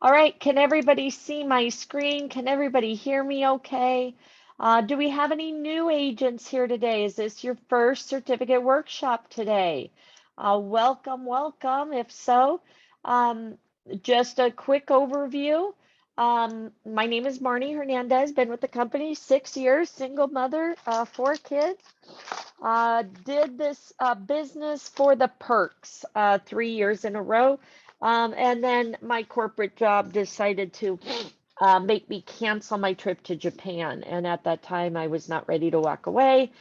All right, can everybody see my screen? Can everybody hear me okay? Do we have any new agents here today? Is this your first certificate workshop today? Welcome, welcome. If so, um, just a quick overview. My name is Marnie Hernandez, been with the company 6 years, single mother, 4 kids. Did this business for the perks 3 years in a row. And then my corporate job decided to make me cancel my trip to Japan. And at that time, I was not ready to walk away.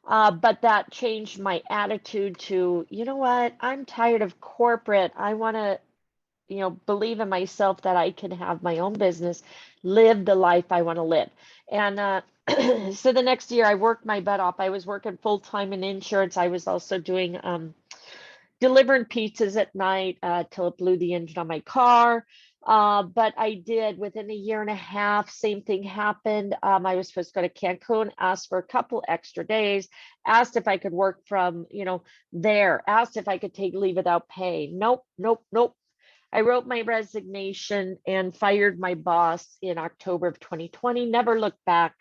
But that changed my attitude to, you know what, I'm tired of corporate. I want to, believe in myself that I can have my own business, live the life I want to live. And so the next year I worked my butt off. I was working full time in insurance. I was also doing delivering pizzas at night till it blew the engine on my car. But I did within a year and a half, same thing happened. I was supposed to go to Cancun, asked for a couple extra days, asked if I could work from, there, asked if I could take leave without pay. Nope, nope, nope. I wrote my resignation and fired my boss in October of 2020, never looked back.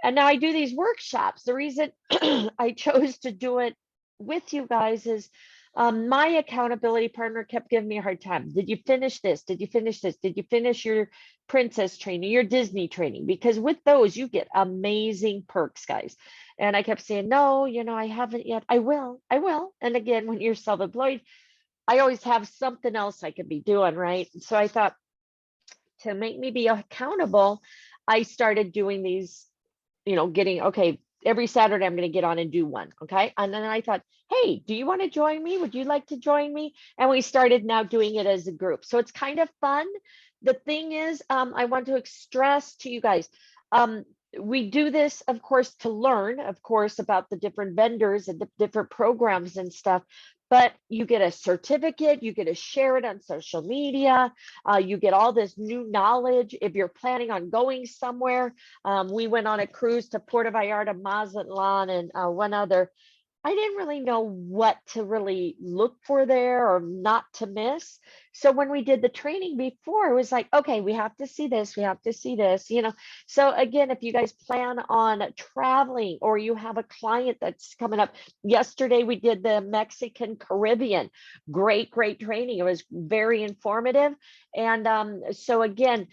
And now I do these workshops. The reason I chose to do it with you guys is my accountability partner kept giving me a hard time. Did you finish this? Did you finish this? Did you finish your princess training, your Disney training? Because with those, you get amazing perks, guys. And I kept saying, no, I haven't yet. I will. I will. And again, when you're self-employed, I always have something else I could be doing, right? So I thought to make me be accountable, I started doing these, okay, every Saturday I'm going to get on and do one. Okay. And then I thought, hey, do you want to join me? Would you like to join me? And we started now doing it as a group. So it's kind of fun. The thing is, I want to stress to you guys, we do this, of course, to learn, of course, about the different vendors and the different programs and stuff. But you get a certificate, you get to share it on social media, you get all this new knowledge. If you're planning on going somewhere, we went on a cruise to Puerto Vallarta, Mazatlan, and one other. I didn't really know what to really look for there or not to miss. So when we did the training before, it was like, okay, we have to see this, we have to see this. So again, if you guys plan on traveling or you have a client that's coming up, yesterday we did the Mexican Caribbean. Great, great training. It was very informative. And so again,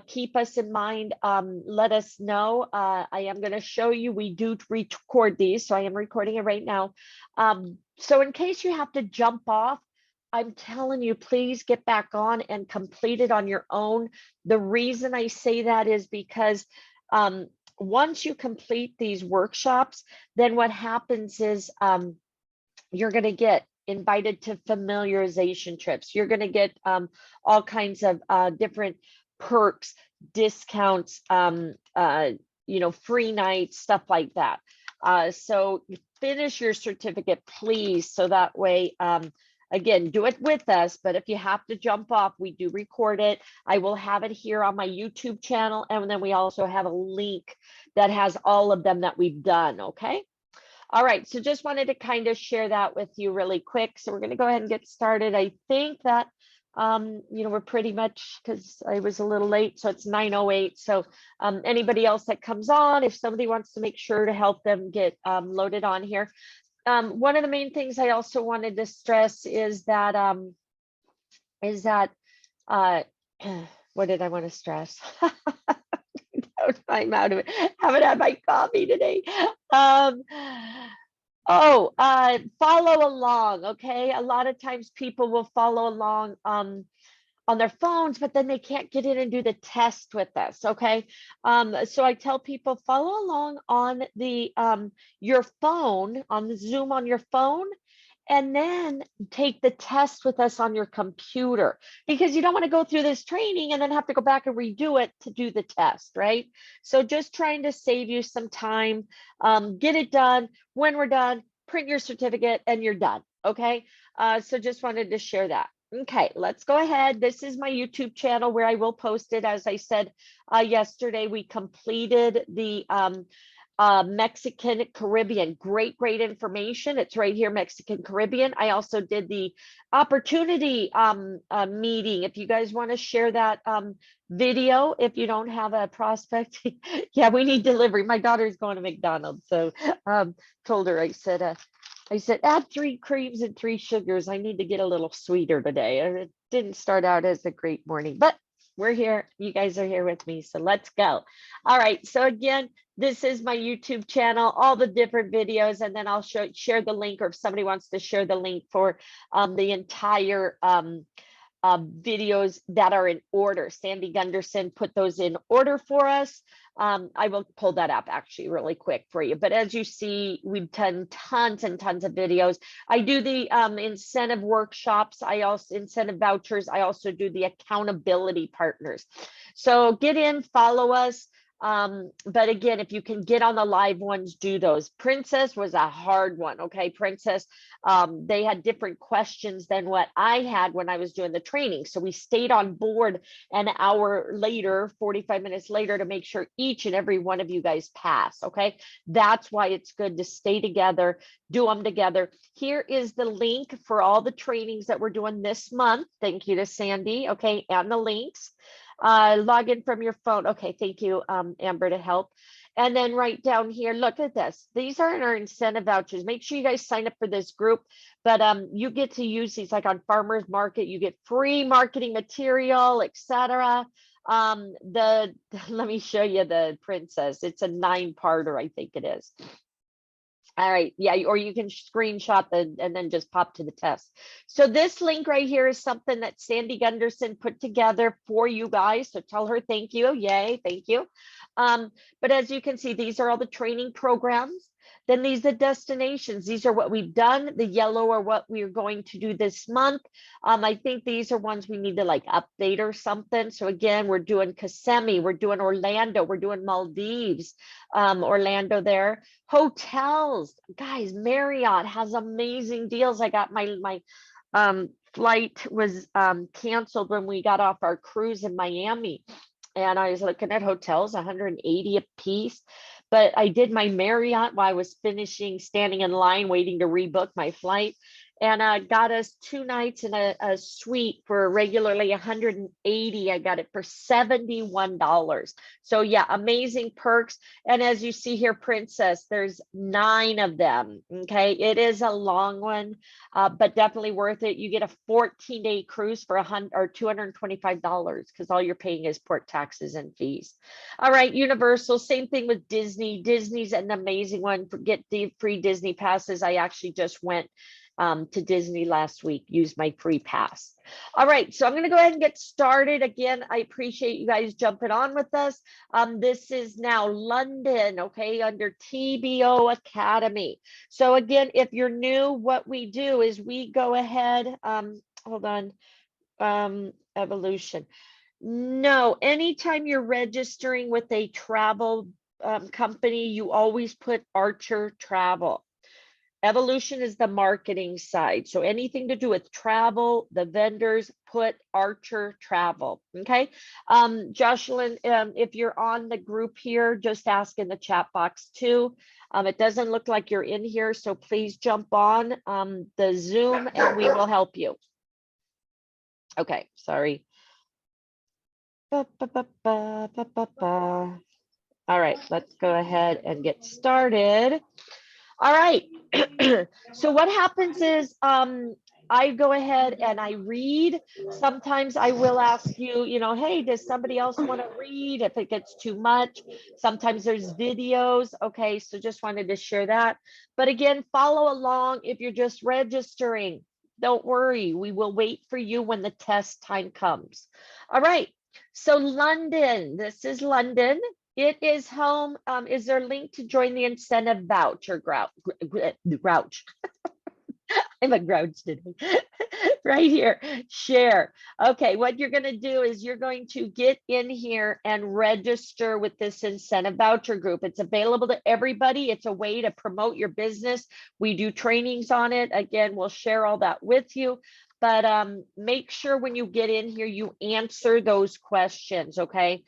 keep us in mind. Let us know. I am going to show you, we do record these. So I am recording it right now. So in case you have to jump off, I'm telling you, please get back on and complete it on your own. The reason I say that is because once you complete these workshops, then what happens is you're going to get invited to familiarization trips. You're going to get all kinds of different perks, discounts, free nights, stuff like that. So finish your certificate, please. So that way, again, do it with us. But if you have to jump off, we do record it. I will have it here on my YouTube channel. And then we also have a link that has all of them that we've done. Okay. All right, so just wanted to kind of share that with you really quick. So we're going to go ahead and get started. I think that, we're pretty much, because I was a little late, so it's 9:08. So anybody else that comes on, if somebody wants to make sure to help them get loaded on here. One of the main things I also wanted to stress is that, what did I want to stress? I'm out of it. Haven't had my coffee today. Follow along. Okay. A lot of times people will follow along on their phones, but then they can't get in and do the test with us. Okay. So I tell people follow along on the your phone, on the Zoom on your phone, and then take the test with us on your computer, because you don't want to go through this training and then have to go back and redo it to do the test, right? So just trying to save you some time, get it done. When we're done, print your certificate and you're done, okay? So just wanted to share that. Okay, let's go ahead. This is my YouTube channel where I will post it. As I said yesterday, we completed the Mexican Caribbean. Great information. It's right here, Mexican Caribbean. I also did the opportunity meeting. If you guys want to share that video, if you don't have a prospect, yeah, we need delivery. My daughter's going to McDonald's, so told her, I said, add 3 creams and 3 sugars. I need to get a little sweeter today. And it didn't start out as a great morning, but we're here. You guys are here with me, so let's go. All right, so again, this is my YouTube channel, all the different videos, and then I'll share the link, or if somebody wants to share the link for the entire videos that are in order. Sandy Gunderson put those in order for us. I will pull that up actually really quick for you. But as you see, we've done tons and tons of videos. I do the incentive workshops. I also incentive vouchers. I also do the accountability partners. So get in, follow us. But again, if you can get on the live ones, do those. Princess was a hard one. Okay, Princess, they had different questions than what I had when I was doing the training. So we stayed on board an hour later, 45 minutes later, to make sure each and every one of you guys pass. Okay, that's why it's good to stay together, do them together. Here is the link for all the trainings that we're doing this month. Thank you to Sandy. Okay, and the links. Log in from your phone. Okay, thank you, Amber, to help. And then right down here, look at this. These are our incentive vouchers. Make sure you guys sign up for this group, but you get to use these like on Farmers Market. You get free marketing material, etc. Let me show you the Princess. It's a 9-parter, I think it is. All right, yeah, or you can screenshot and then just pop to the test. So this link right here is something that Sandy Gunderson put together for you guys. So tell her thank you. Yay, thank you. But as you can see, these are all the training programs. Then these are destinations. These are what we've done. The yellow are what we're going to do this month. I think these are ones we need to like update or something. So again, we're doing Kissimmee, we're doing Orlando, we're doing Maldives, Orlando there. Hotels, guys, Marriott has amazing deals. I got my flight was canceled when we got off our cruise in Miami. And I was looking at hotels, 180 a piece. But I did my Marriott while I was standing in line, waiting to rebook my flight. And got us 2 nights in a suite for regularly 180. I got it for $71. So yeah, amazing perks. And as you see here, Princess, there's 9 of them. Okay, it is a long one, but definitely worth it. You get a 14-day cruise for $225 because all you're paying is port taxes and fees. All right, Universal, same thing with Disney. Disney's an amazing one. Get the free Disney passes. I actually just went to Disney last week, used my free pass. All right, so I'm going to go ahead and get started. Again, I appreciate you guys jumping on with us. This is now London, okay, under TBO Academy. So again, if you're new, what we do is we go ahead, hold on, Evolution. No, anytime you're registering with a travel company, you always put Archer Travel. Evolution is the marketing side. So anything to do with travel, the vendors put Archer Travel. Okay. Jocelyn, if you're on the group here, just ask in the chat box too. It doesn't look like you're in here, so please jump on the Zoom and we will help you. Okay, sorry. All right, let's go ahead and get started. All right. So what happens is I go ahead and I read. Sometimes I will ask you, hey, does somebody else want to read if it gets too much? Sometimes there's videos. Okay, so just wanted to share that. But again, follow along if you're just registering. Don't worry, we will wait for you when the test time comes. All right, so London, this is London. It is home. Is there a link to join the incentive voucher grouch? I'm a grouch today. Right here, share. Okay, what you're going to do is you're going to get in here and register with this incentive voucher group. It's available to everybody. It's a way to promote your business. We do trainings on it. Again, we'll share all that with you. But make sure when you get in here, you answer those questions, okay?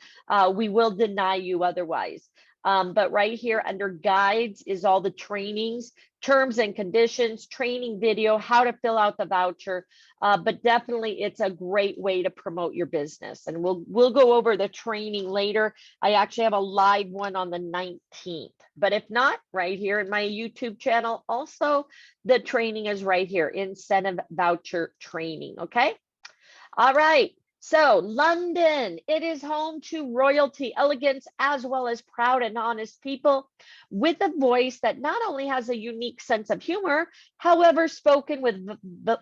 We will deny you otherwise. But right here under guides is all the trainings, terms and conditions, training video, how to fill out the voucher. But definitely it's a great way to promote your business. And we'll go over the training later. I actually have a live one on the 19th. But if not, right here in my YouTube channel, also the training is right here, incentive voucher training. Okay. All right. So London, it is home to royalty, elegance, as well as proud and honest people with a voice that not only has a unique sense of humor, however, spoken with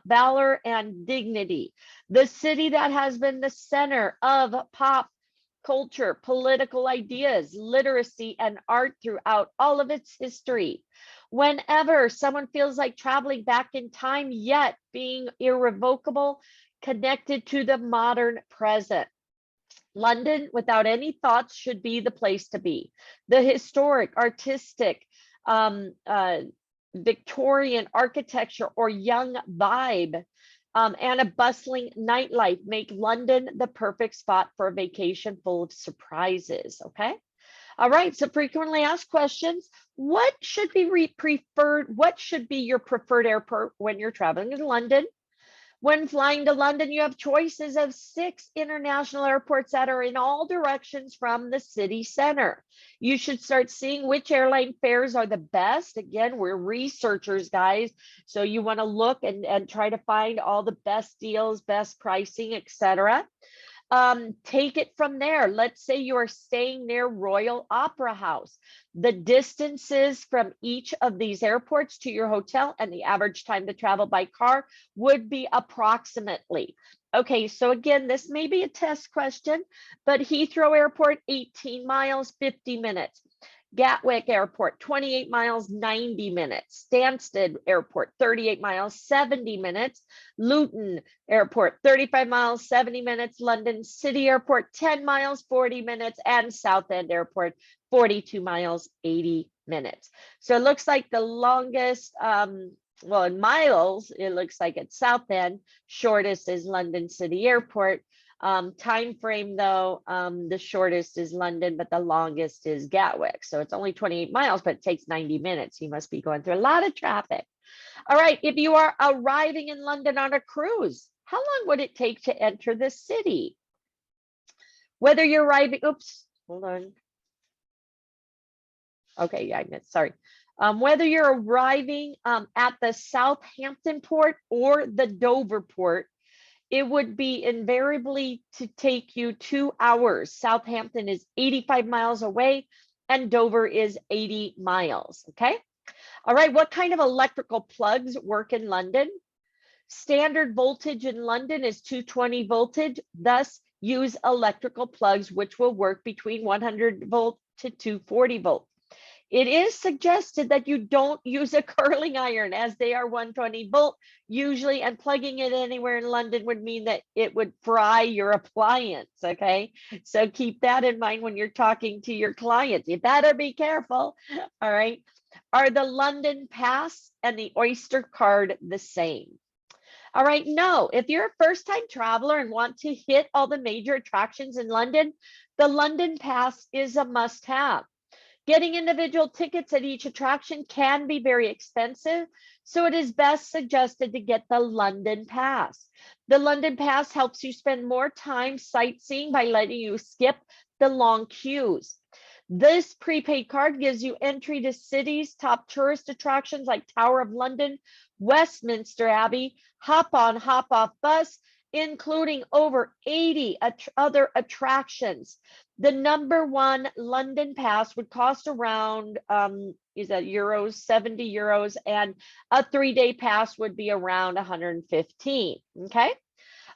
valor and dignity. The city that has been the center of pop culture, political ideas, literacy, and art throughout all of its history. Whenever someone feels like traveling back in time, yet being irrevocable, connected to the modern present. London, without any thoughts, should be the place to be. The historic, artistic, Victorian architecture or young vibe and a bustling nightlife make London the perfect spot for a vacation full of surprises, okay? All right, so frequently asked questions. What should be preferred? What should be your preferred airport when you're traveling in London? When flying to London, you have choices of 6 international airports that are in all directions from the city center. You should start seeing which airline fares are the best. Again, we're researchers, guys. So you want to look and try to find all the best deals, best pricing, etc. Take it from there. Let's say you are staying near Royal Opera House. The distances from each of these airports to your hotel and the average time to travel by car would be approximately. Okay, so again, this may be a test question, but Heathrow Airport, 18 miles, 50 minutes. Gatwick Airport, 28 miles, 90 minutes. Stansted Airport, 38 miles, 70 minutes. Luton Airport, 35 miles, 70 minutes. London City Airport, 10 miles, 40 minutes. And Southend Airport, 42 miles, 80 minutes. So it looks like the longest, well, in miles, it looks like it's Southend. Shortest is London City Airport. Time frame though, the shortest is London, but the longest is Gatwick. So it's only 28 miles, but it takes 90 minutes. You must be going through a lot of traffic. All right, if you are arriving in London on a cruise, how long would it take to enter the city? Whether you're arriving, oops, hold on. Okay, yeah, I missed, sorry. Whether you're arriving at the Southampton port or the Dover port, it would be invariably to take you 2 hours. Southampton is 85 miles away and Dover is 80 miles, okay? All right, what kind of electrical plugs work in London? Standard voltage in London is 220 voltage, thus use electrical plugs which will work between 100 volt to 240 volt. It is suggested that you don't use a curling iron as they are 120 volt usually, and plugging it anywhere in London would mean that it would fry your appliance, okay? So keep that in mind when you're talking to your clients. You better be careful, all right? Are the London Pass and the Oyster card the same? All right, no. If you're a first-time traveler and want to hit all the major attractions in London, the London Pass is a must-have. Getting individual tickets at each attraction can be very expensive, so it is best suggested to get the London Pass. The London Pass helps you spend more time sightseeing by letting you skip the long queues. This prepaid card gives you entry to cities' top tourist attractions like Tower of London, Westminster Abbey, hop-on, hop-off bus, including over 80 other attractions. The #1 London Pass would cost around, is that euros, 70 euros, and a 3-day pass would be around 115, okay?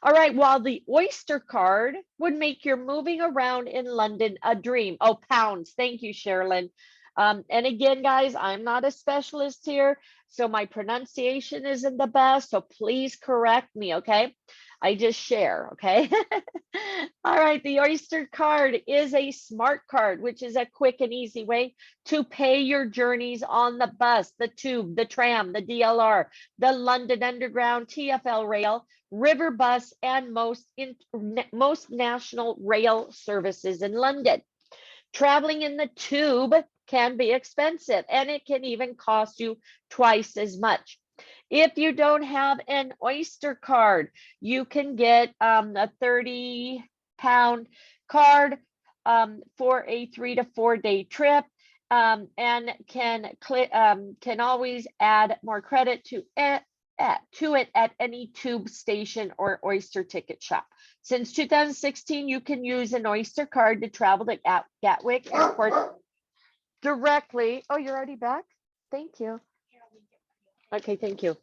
All right, while the Oyster card would make your moving around in London a dream. Oh, pounds, thank you, Sherilyn. And again, guys, I'm not a specialist here, so my pronunciation isn't the best, so please correct me, okay? I just share, okay? All right, the Oyster card is a smart card, which is a quick and easy way to pay your journeys on the bus, the tube, the tram, the DLR, the London Underground, TfL Rail, River Bus, and most national rail services in London. Traveling in the tube can be expensive, and it can even cost you twice as much. If you don't have an Oyster card, you can get a 30-pound card for a 3 to 4 day trip, and can always add more credit to it at any tube station or Oyster ticket shop. Since 2016, you can use an Oyster card to travel to Gatwick Airport directly. Oh, you're already back? Thank you. Okay, thank you.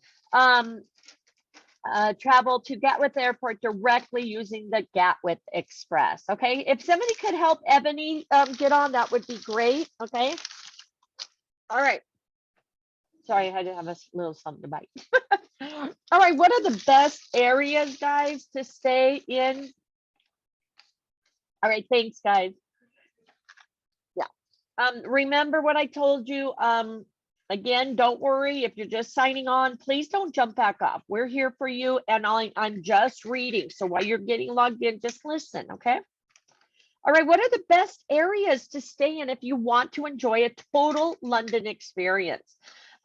Travel to Gatwick Airport directly using the Gatwick Express. Okay, if somebody could help Ebony get on, that would be great. Okay. All right. Sorry, I had to have a little something to bite. All right, what are the best areas, guys, to stay in? All right, thanks, guys. Yeah. Remember what I told you. Again, don't worry if you're just signing on, please don't jump back off. We're here for you, and I'm just reading. So while you're getting logged in, just listen, okay? All right, what are the best areas to stay in if you want to enjoy a total London experience?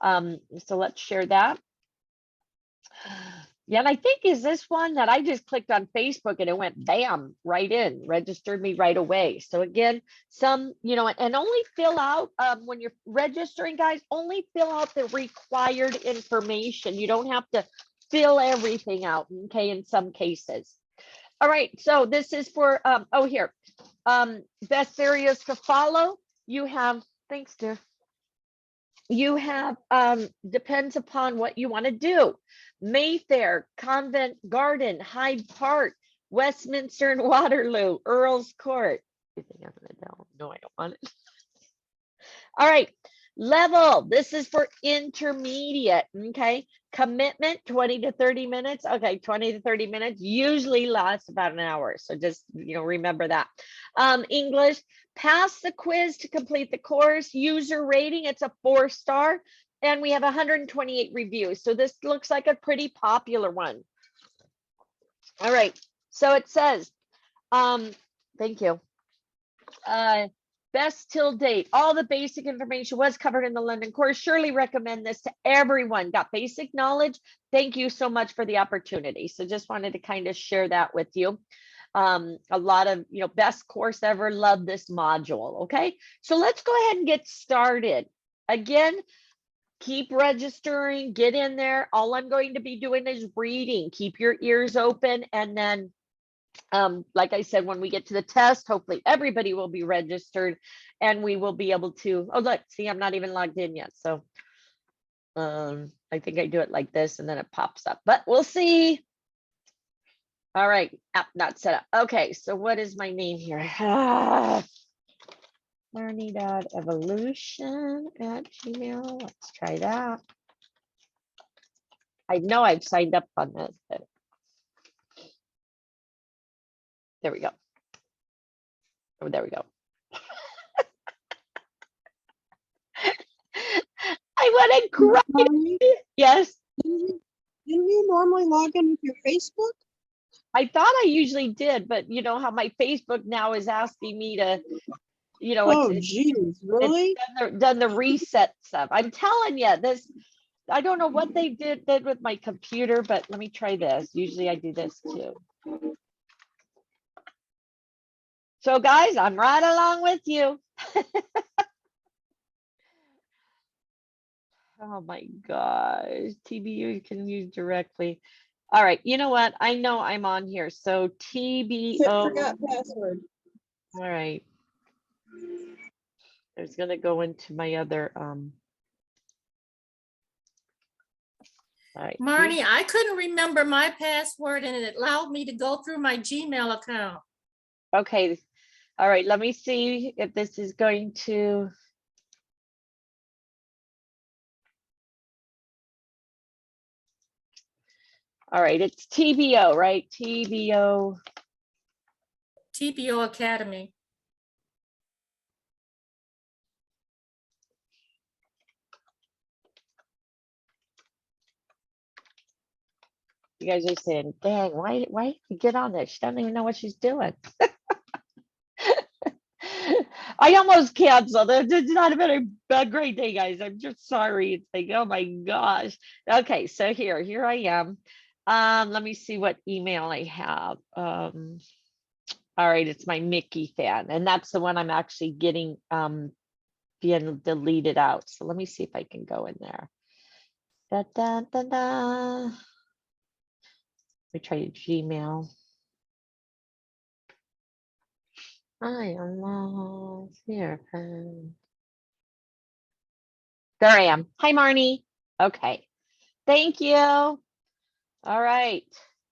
So let's share that. Yeah, and I think is this one that I just clicked on Facebook and it went bam, right in, registered me right away. So again, some, and only fill out, when you're registering, guys, only fill out the required information. You don't have to fill everything out, okay, in some cases. All right, so this is for, here, best areas to follow. You have, thanks, dear. You have, depends upon what you want to do. Mayfair, Covent Garden, Hyde Park, Westminster and Waterloo, Earl's Court. You think I'm gonna know? No, I don't want it. All right, level. This is for intermediate, okay? Commitment, 20 to 30 minutes. Okay, 20 to 30 minutes usually lasts about an hour. So just, remember that. English, pass the quiz to complete the course. User rating, it's a 4-star. And we have 128 reviews. So this looks like a pretty popular one. All right. So it says, thank you. Best till date. All the basic information was covered in the London course. Surely recommend this to everyone. Got basic knowledge. Thank you so much for the opportunity. So just wanted to kind of share that with you. A lot of, best course ever. Love this module. Okay. So let's go ahead and get started. Again, keep registering, get in there. All I'm going to be doing is reading. Keep your ears open. And then, like I said, when we get to the test, hopefully everybody will be registered and we will be able to, oh, look, see, I'm not even logged in yet. So I think I do it like this and then it pops up, but we'll see. All right, app not set up. Okay, so what is my name here? Marnie.evolution@gmail. Let's try that. I know I've signed up on this, but there we go. Oh, there we go. I want to cry. Yes. Didn't you normally log in with your Facebook? I thought I usually did, but you know how my Facebook now is asking me to, Oh, geez, really? It's done the reset stuff. I'm telling you, this, I don't know what they did with my computer, but let me try this. Usually I do this too. So guys, I'm right along with you. Oh my gosh, TBU you can use directly. All right, you know what? I know I'm on here. So TBO. Forgot password. All right. I was gonna go into my other All right. Marnie, I couldn't remember my password and it allowed me to go through my Gmail account. Okay. All right, let me see if this is going to. All right, it's TBO, right? TBO. TBO Academy. You guys are saying, dang, why did you get on this? She doesn't even know what she's doing. I almost canceled. It's not been a great day, guys. I'm just sorry. It's like, oh my gosh. Okay, so here I am. Let me see what email I have. All right, it's my Mickey fan, and that's the one I'm actually getting being deleted out. So let me see if I can go in there. Da, da, da, da. Let me try Gmail. I am lost here. There I am. Hi, Marnie. Okay. Thank you. All right.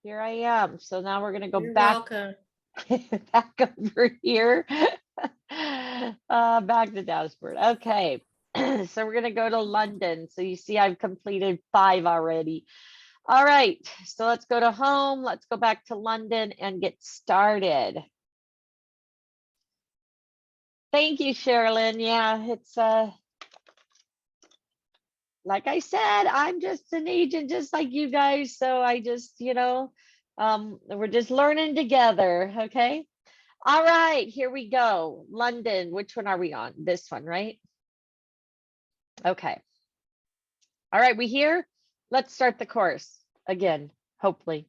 Here I am. So now we're going to go You're back, welcome. back over here. Back to dashboard. Okay. So we're going to go to London. So you see I've completed 5 already. All right. So let's go to home. Let's go back to London and get started. Thank you, Sherilyn. Yeah, it's like I said, I'm just an agent just like you guys. So I just, we're just learning together. Okay. All right, here we go. London, which one are we on? This one, right? Okay. All right, we here? Let's start the course again, hopefully.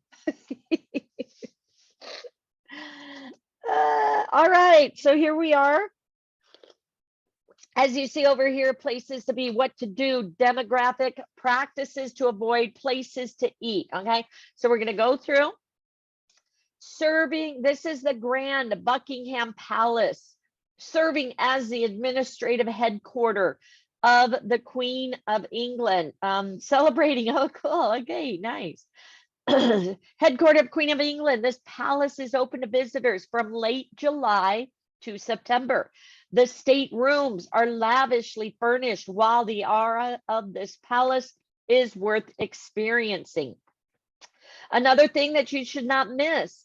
All right, so here we are. As you see over here, places to be, what to do, demographic, practices to avoid, places to eat, okay? So we're gonna go through. Serving, this is the Grand Buckingham Palace, serving as the administrative headquarters of the Queen of England, celebrating, oh cool, okay, nice. Headquarters of Queen of England, this palace is open to visitors from late July to September. The state rooms are lavishly furnished, while the aura of this palace is worth experiencing. Another thing that you should not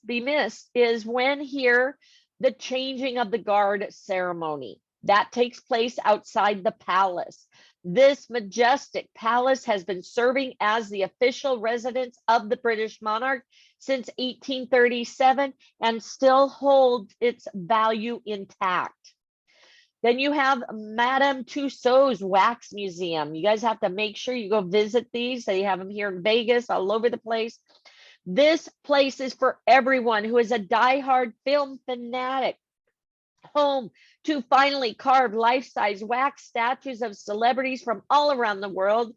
be missed is when here, the changing of the guard ceremony. That takes place outside the palace. This majestic palace has been serving as the official residence of the British monarch since 1837 and still holds its value intact. Then you have Madame Tussauds Wax Museum. You guys have to make sure you go visit these. They have them here in Vegas, all over the place. This place is for everyone who is a diehard film fanatic. Home to finely carved life-size wax statues of celebrities from all around the world.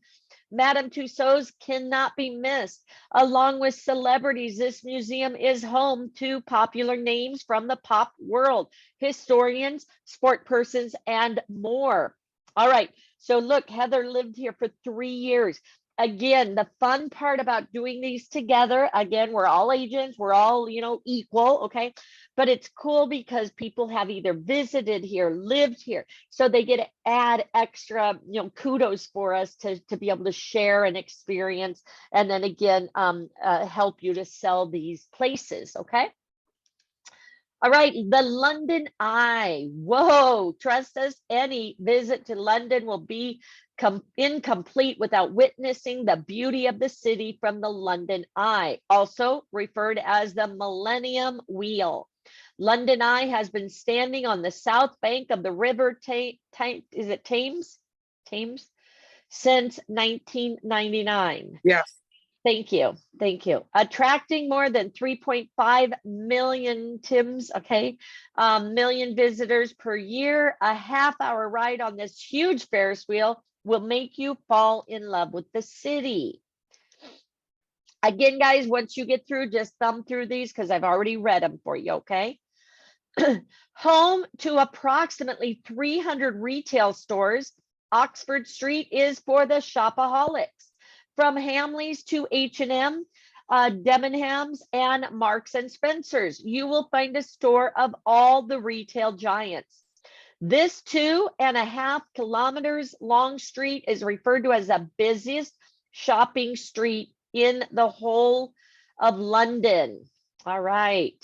Madame Tussauds cannot be missed. Along with celebrities, this museum is home to popular names from the pop world, historians, sport persons, and more. All right, so look, Heather lived here for 3 years. Again, the fun part about doing these together, again, we're all agents, we're all, equal, okay? But it's cool because people have either visited here, lived here, so they get to add extra, kudos for us to be able to share an experience, and then again, help you to sell these places, okay? All right, the London Eye. Whoa, trust us, any visit to London will be incomplete without witnessing the beauty of the city from the London Eye, also referred as the Millennium Wheel. London Eye has been standing on the south bank of the river is it Thames? Thames? Since 1999. Yes. Thank you. Thank you. Attracting more than 3.5 million million visitors per year. A half-hour ride on this huge Ferris wheel will make you fall in love with the city. Again, guys, once you get through, just thumb through these because I've already read them for you, okay? Home to approximately 300 retail stores, Oxford Street is for the shopaholics. From Hamleys to H&M, Debenhams, and Marks and Spencer's, you will find a store of all the retail giants. This 2.5 kilometers long street is referred to as the busiest shopping street in the whole of London. All right.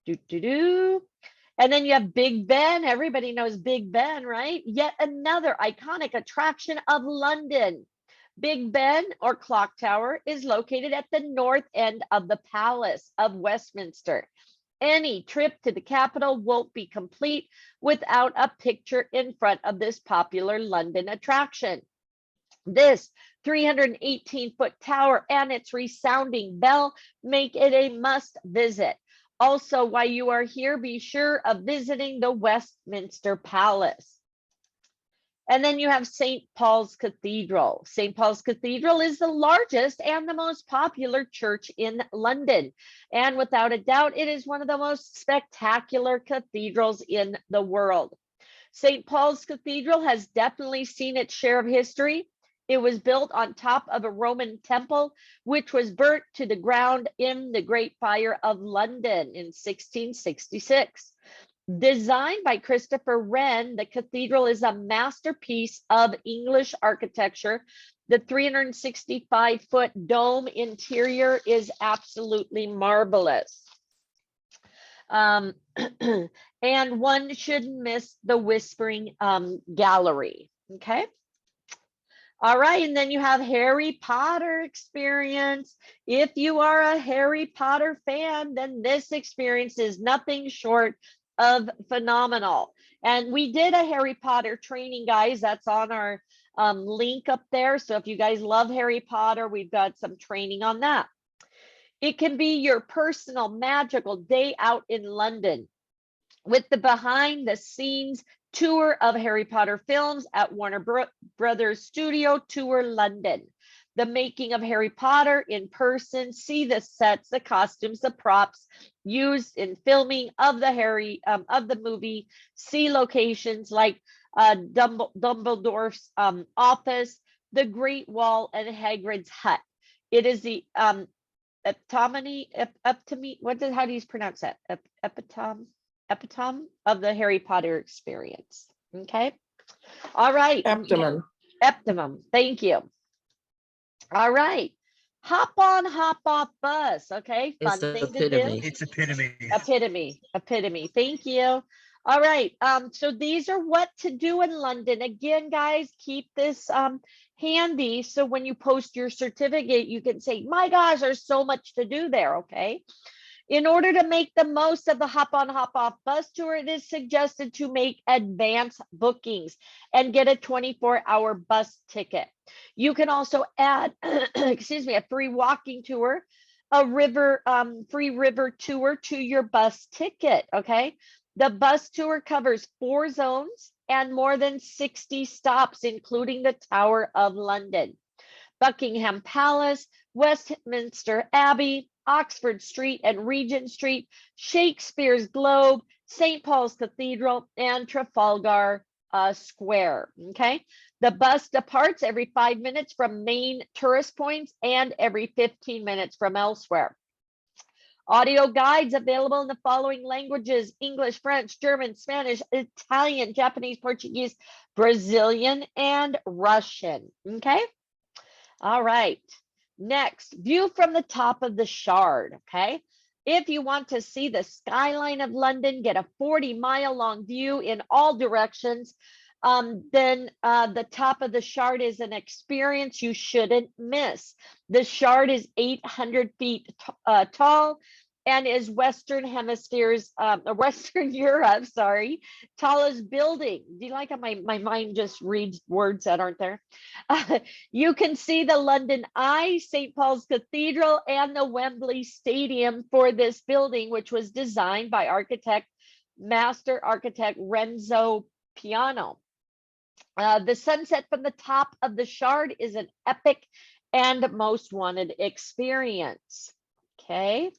And then you have Big Ben. Everybody knows Big Ben, right? Yet another iconic attraction of London. Big Ben, or Clock Tower, is located at the north end of the Palace of Westminster. Any trip to the capital won't be complete without a picture in front of this popular London attraction. This 318-foot tower and its resounding bell make it a must visit. Also, while you are here, be sure of visiting the Westminster Palace. And then you have St. Paul's Cathedral. St. Paul's Cathedral is the largest and the most popular church in London. And without a doubt, it is one of the most spectacular cathedrals in the world. St. Paul's Cathedral has definitely seen its share of history. It was built on top of a Roman temple, which was burnt to the ground in the Great Fire of London in 1666. Designed by Christopher Wren, the cathedral is a masterpiece of English architecture. The 365-foot dome interior is absolutely marvelous. And one shouldn't miss the Whispering Gallery, okay? All right, and then you have Harry Potter experience. If you are a Harry Potter fan, then this experience is nothing short of phenomenal. And we did a Harry Potter training, guys. That's on our link up there. So if you guys love Harry Potter, we've got some training on that. It can be your personal magical day out in London with the behind the scenes tour of Harry Potter films at Warner Brothers Studio Tour London. The making of Harry Potter in person, see the sets, the costumes, the props used in filming of the movie, see locations like Dumbledore's office, the Great Wall, and Hagrid's hut. It is the epitome, how do you pronounce that? Epitome of the Harry Potter experience. Okay. All right. Epitome. Thank you. All right. Hop on, hop off bus. Okay. Fun thing to do. It's epitome. Epitome. Thank you. All right. So these are what to do in London. Again, guys, keep this handy. So when you post your certificate, you can say, my gosh, there's so much to do there. Okay. In order to make the most of the hop on, hop off bus tour, it is suggested to make advance bookings and get a 24-hour bus ticket. You can also add, excuse me, a free walking tour, a free river tour to your bus ticket, okay? The bus tour covers 4 zones and more than 60 stops, including the Tower of London, Buckingham Palace, Westminster Abbey, Oxford Street and Regent Street, Shakespeare's Globe, St. Paul's Cathedral, and Trafalgar Square, okay? The bus departs every 5 minutes from main tourist points and every 15 minutes from elsewhere. Audio guides available in the following languages: English, French, German, Spanish, Italian, Japanese, Portuguese, Brazilian, and Russian, okay? All right. Next, view from the top of the Shard, okay? If you want to see the skyline of London, get a 40-mile-long view in all directions, then the top of the Shard is an experience you shouldn't miss. The Shard is 800 feet tall and is Western Europe, tallest building. Do you like how my mind just reads words that aren't there? You can see the London Eye, St. Paul's Cathedral, and the Wembley Stadium for this building, which was designed by master architect Renzo Piano. The sunset from the top of the Shard is an epic and most wanted experience. Okay.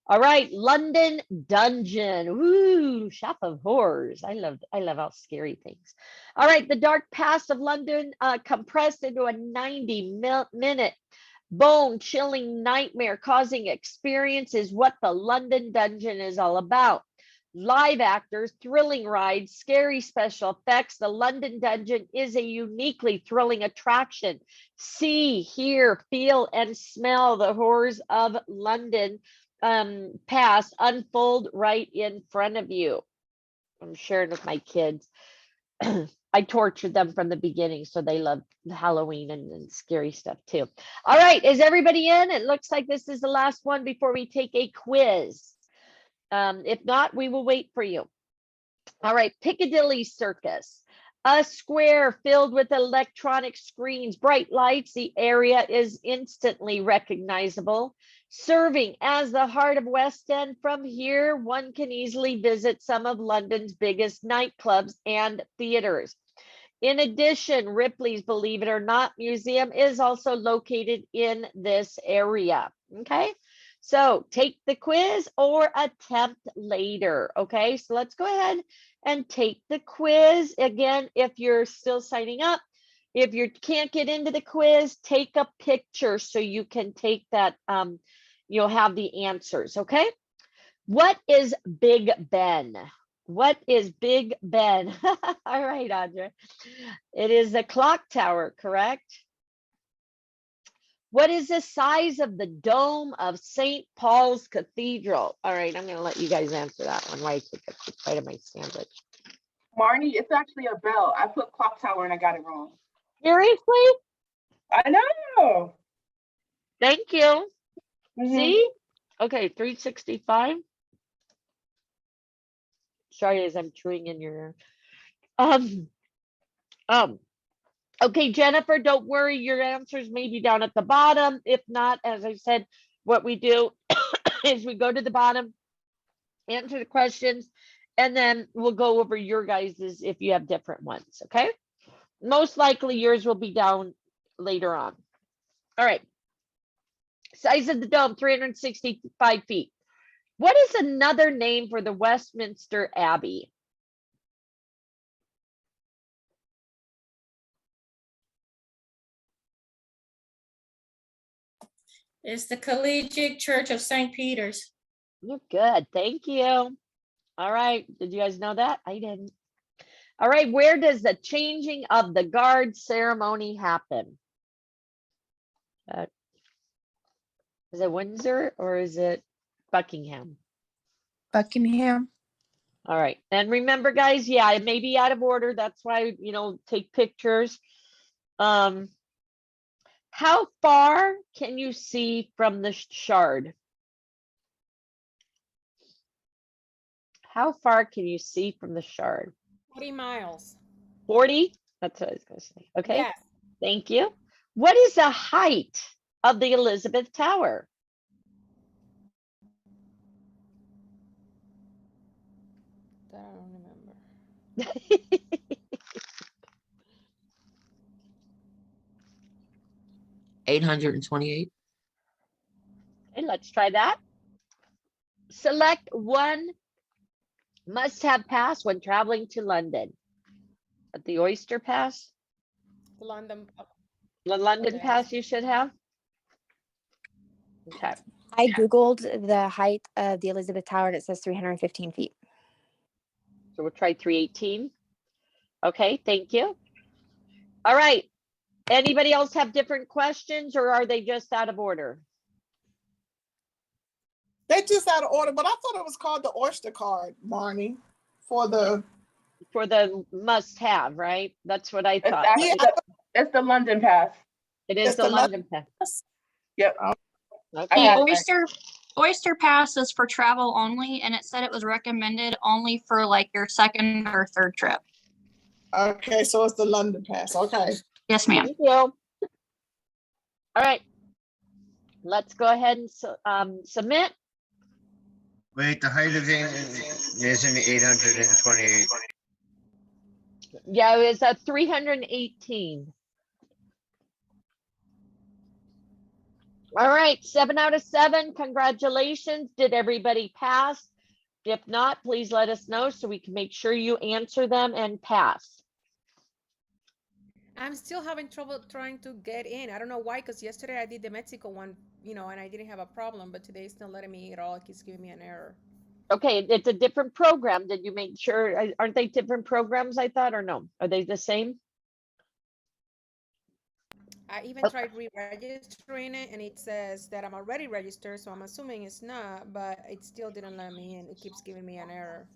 All right, London Dungeon. Woo, shop of horrors. I love how scary things. All right, the dark past of London compressed into a 90-minute bone-chilling nightmare-causing experience is what the London Dungeon is all about. Live actors, thrilling rides, scary special effects. The London Dungeon is a uniquely thrilling attraction. See, hear, feel, and smell the horrors of London past unfold right in front of you. I'm sharing with my kids. I tortured them from the beginning, so they love Halloween and scary stuff too. All right, is everybody in? It looks like this is the last one before we take a quiz. If not, we will wait for you. All right, Piccadilly Circus. A square filled with electronic screens, bright lights. The area is instantly recognizable. Serving as the heart of West End, from here, one can easily visit some of London's biggest nightclubs and theaters. In addition, Ripley's Believe It or Not Museum is also located in this area. Okay, so take the quiz or attempt later. Okay, so let's go ahead and take the quiz. Again, if you're still signing up, if you can't get into the quiz, take a picture so you can take that, you'll have the answers. Okay, what is Big Ben? What is Big Ben? All right, Audra. It is a clock tower, correct? What is the size of the dome of St. Paul's Cathedral? All right, I'm going to let you guys answer that one while I take a quick bite of my sandwich. Marnie, it's actually a bell. I put clock tower and I got it wrong. Seriously? I know. Thank you. Mhm. See? Okay, 365. Sorry, as I'm chewing in your ear. Okay, Jennifer, don't worry. Your answers may be down at the bottom. If not, as I said, what we do is we go to the bottom, answer the questions, and then we'll go over your guys's if you have different ones, okay? Most likely yours will be down later on. All right. Size of the dome, 365 feet. What is another name for the Westminster Abbey? It's the Collegiate Church of St. Peter's. You're good. Thank you. All right. Did you guys know that? I didn't. All right. Where does the changing of the guard ceremony happen? Is it Windsor or is it Buckingham? Buckingham. All right. And remember, guys, yeah, it may be out of order. That's why, you know, take pictures. How far can you see from the shard? How far can you see from the shard? 40 miles. 40? That's what I was going to say. Okay. Yes. Thank you. What is the height of the Elizabeth Tower? That I don't remember. 828. Okay, let's try that. Select one must-have pass when traveling to London. At the Oyster Pass? The London. The London Okay. Pass you should have? Okay. I Googled the height of the Elizabeth Tower and it says 315 feet. So we'll try 318. Okay, thank you. All right. Anybody else have different questions or are they just out of order? They just out of order, but I thought it was called the Oyster card, Marnie, for the. For the must-have, right? That's what I It's, thought. actually it's the London Pass. It is it's the the London Pass. Yep. Okay. Yeah. The Oyster Pass is for travel only, and it said it was recommended only for like your second or third trip. Okay, so it's the London Pass. Okay. Yes, ma'am. Thank you. All right. Let's go ahead and submit. Wait, the height of the isn't 828. Yeah, it was 318. All right, 7 out of 7. Congratulations. Did everybody pass? If not, please let us know so we can make sure you answer them and pass. I'm still having trouble trying to get in. I don't know why, because yesterday I did the Mexico one, you know, and I didn't have a problem, but today it's not letting me at all. It keeps giving me an error. Okay, it's a different program. Did you make sure? Aren't they different programs, I thought, or no? Are they the same? I even tried re-registering it and it says that I'm already registered, so I'm assuming it's not, but it still didn't let me in. It keeps giving me an error.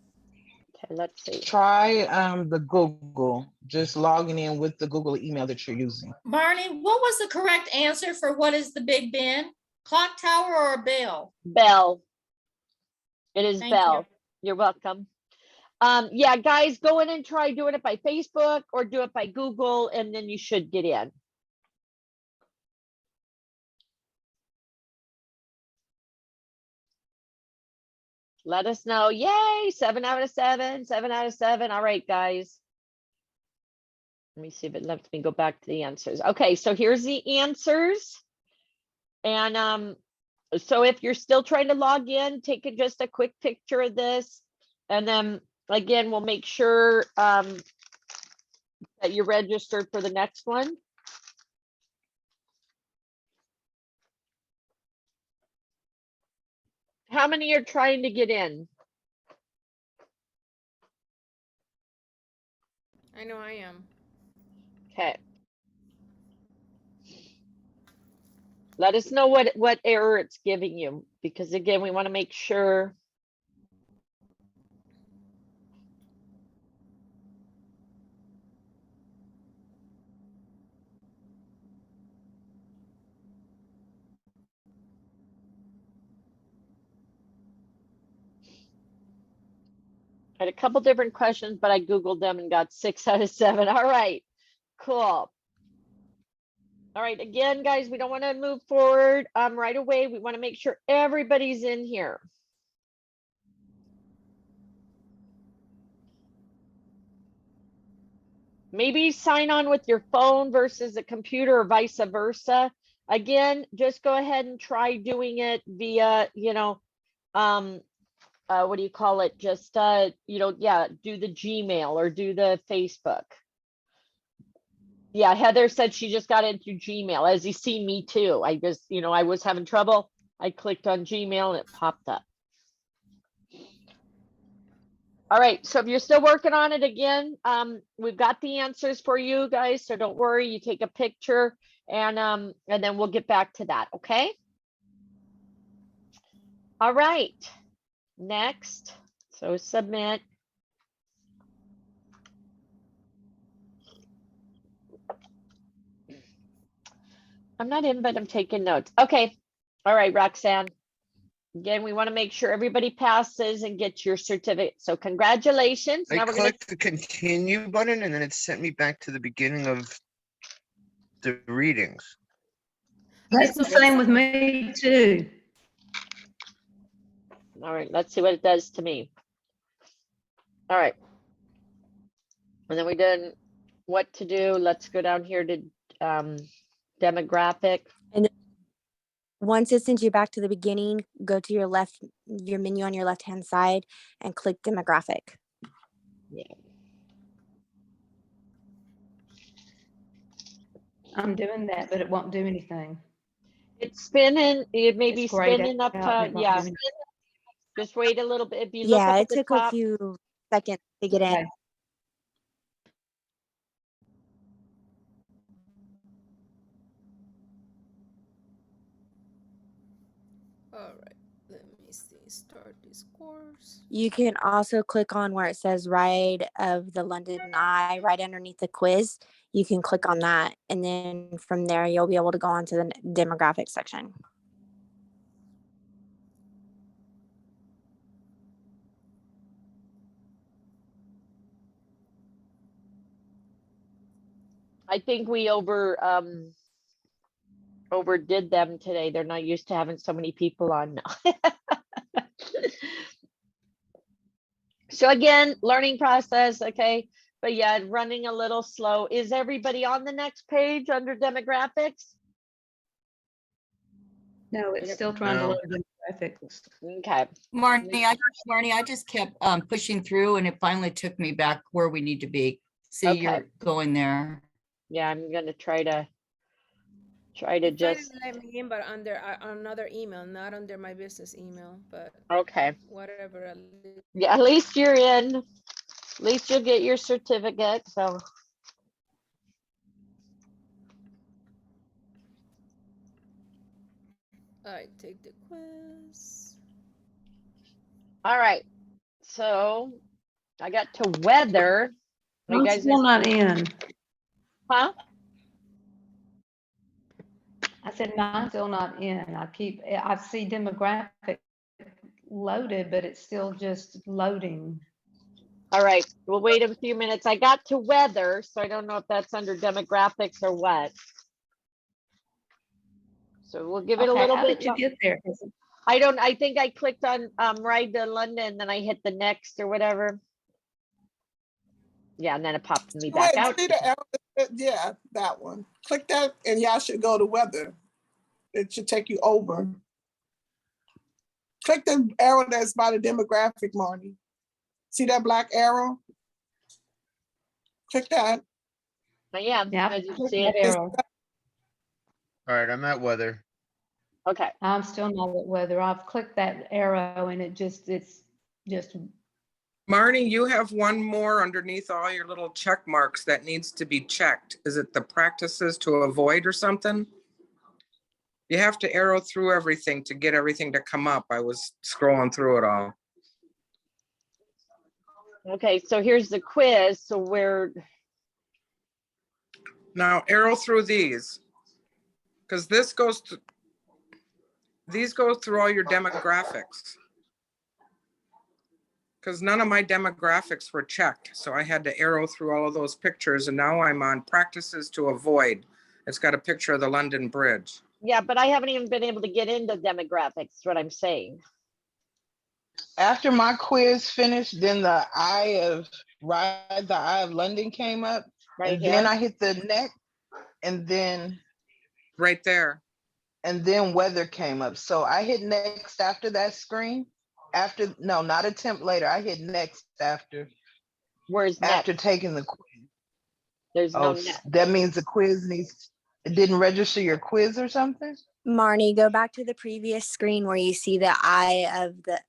Okay, let's see. Try the Google, just logging in with the Google email that you're using. Barney, what was the correct answer for what is the Big Ben? Clock tower or a bell? Bell. It is Thank Bell. you. You're welcome. Yeah, guys, go in and try doing it by Facebook or do it by Google, and then you should get in. Let us know. Yay, 7 out of 7, 7 out of 7. All right, guys. Let me see if it lets me go back to the answers. Okay, so here's the answers. And so if you're still trying to log in, take just a quick picture of this. And then again, we'll make sure that you're registered for the next one. How many are trying to get in? I know I am. Okay. Let us know what error it's giving you, because again, we want to make sure. I had a couple different questions, but I Googled them and got 6 out of 7. All right, cool. All right, again, guys, we don't want to move forward right away. We want to make sure everybody's in here. Maybe sign on with your phone versus a computer or vice versa. Again, just go ahead and try doing it via, what do you call it? Just, yeah, do the Gmail or do the Facebook. Yeah, Heather said she just got into Gmail. As you see, me too. I just, I was having trouble. I clicked on Gmail and it popped up. All right, so if you're still working on it again, we've got the answers for you guys, so don't worry. You take a picture and then we'll get back to that, okay? All right, next, so submit. I'm not in, but I'm taking notes. Okay, all right, Roxanne. Again, we want to make sure everybody passes and gets your certificate. So congratulations. I Now we're gonna clicked the continue button and then it sent me back to the beginning of the readings. That's the same with me too. all right, let's see what it does to me. All right. And then we did what to do. Let's go down here to demographic. And once it sends you back to the beginning, go to your menu on your left-hand side and click demographic. Yeah. I'm doing that, but it won't do anything. It's spinning. It may be It's grayed spinning up out and top. it won't Yeah. do anything. Just wait a little bit. If you look Yeah, up it at the took top, a few seconds to get in. Okay. All right, let me see. Start this course. You can also click on where it says Ride of the London Eye, right underneath the quiz. You can click on that, and then from there, you'll be able to go on to the demographic section. I think we overdid them today. They're not used to having so many people on now. So again, learning process, okay, but yeah, running a little slow. Is everybody on the next page under demographics? No, it's still trying to No. load demographics. Okay, Marnie, I just kept pushing through and it finally took me back where we need to be. See, Okay. you're going there. yeah, I'm gonna try to It just, let me in, but under another email, not under my business email, but okay. whatever. At least. Yeah, at least you're in. At least you'll get your certificate, so. All right, take the quiz. All right, so I got to weather. Are you I'm guys still not in. Huh? I said mine's still not in. I see demographic loaded, but it's still just loading. All right, we'll wait a few minutes. I got to weather, so I don't know if that's under demographics or what. So we'll give it a Okay, little how bit. did you get there? 'Cause I think I clicked on ride to London, then I hit the next or whatever. Yeah, and then it popped me back Wait, out. see the arrow? Yeah, that one. Click that and y'all should go to weather. It should take you over. Click the arrow that's by the demographic, Marty. See that black arrow? Click that. I am, Yeah, as you click see that it. arrow. All right, I'm at weather. Okay, I'm still not at weather. I've clicked that arrow and it's just Marnie, you have one more underneath all your little check marks that needs to be checked. Is it the practices to avoid or something? You have to arrow through everything to get everything to come up. I was scrolling through it all. okay, so here's the quiz. So Now arrow through these. Because this goes to, these go through all your demographics. Because none of my demographics were checked. So I had to arrow through all of those pictures, and now I'm on practices to avoid. It's got a picture of the London Bridge. yeah, but I haven't even been able to get into demographics, what I'm saying. After my quiz finished, then the Eye of London came up. Right and here. then I hit the next, and then right there. And then weather came up. So I hit next after that screen. No, not attempt later. I hit next after. Where's next? After taking the quiz. There's no next. That means the quiz it didn't register your quiz or something? Marnie, go back to the previous screen where you see the Eye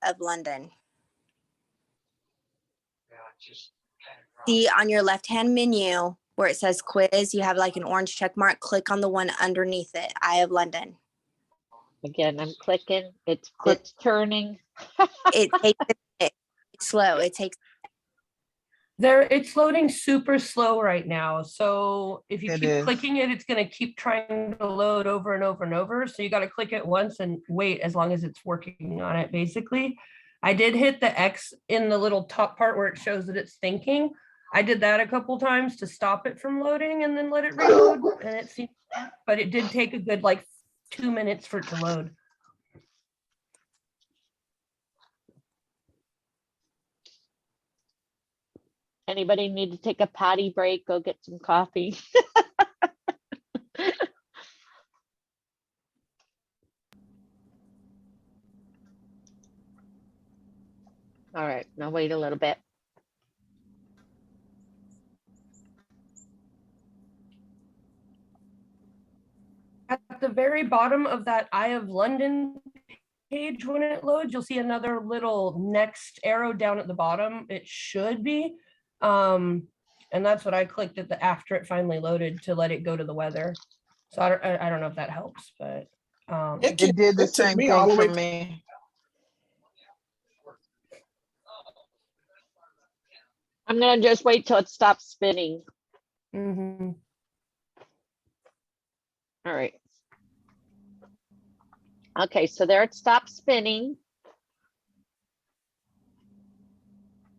of London. See on your left-hand menu where it says quiz, you have like an orange check mark. Click on the one underneath it, Eye of London. Again, I'm clicking. It's turning. It takes it's slow. It takes. It's loading super slow right now. So if you It keep is. clicking it, it's going to keep trying to load over and over and over. So you got to click it once and wait as long as it's working on it, basically. I did hit the X in the little top part where it shows that it's thinking. I did that a couple times to stop it from loading and then let it reload. And it seemed, but it did take a good like 2 minutes for it to load. Anybody need to take a potty break? Go get some coffee. All right, now wait a little bit. At the very bottom of that Eye of London page, when it loads, you'll see another little next arrow down at the bottom. It should be. And that's what I clicked at after it finally loaded to let it go to the weather. So I don't know if that helps, but it did the same thing for me. I'm gonna just wait till it stops spinning. Mm-hmm. All right. Okay, so there it stopped spinning.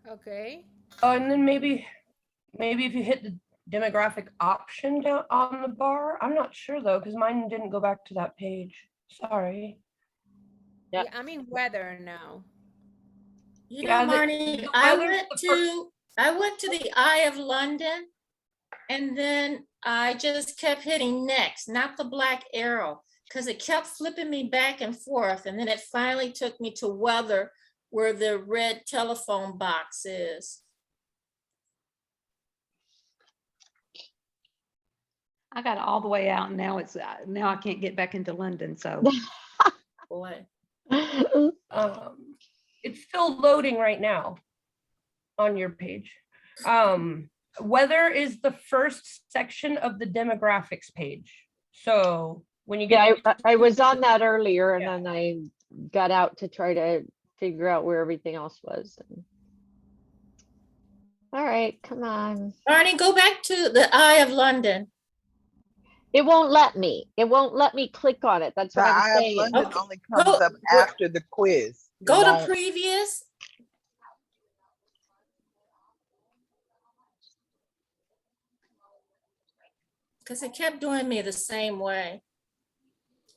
Okay. Oh, and then maybe if you hit the demographic option down on the bar, I'm not sure though, because mine didn't go back to that page. Sorry. Yeah, I'm in weather now. You know, Marnie, I went to the Eye of London, and then I just kept hitting next, not the black arrow, because it kept flipping me back and forth. And then it finally took me to weather, where the red telephone box is. I got all the way out and now now I can't get back into London. So Boy. It's still loading right now on your page. Weather is the first section of the demographics page. So when you get, I was on that earlier, and then I got out to try to figure out where everything else was. All right, come on. Marnie, go back to the Eye of London. It won't let me. It won't let me click on it. That's what I'm saying. The Eye of London only comes up after the quiz. Go to won't. previous. Because it kept doing me the same way.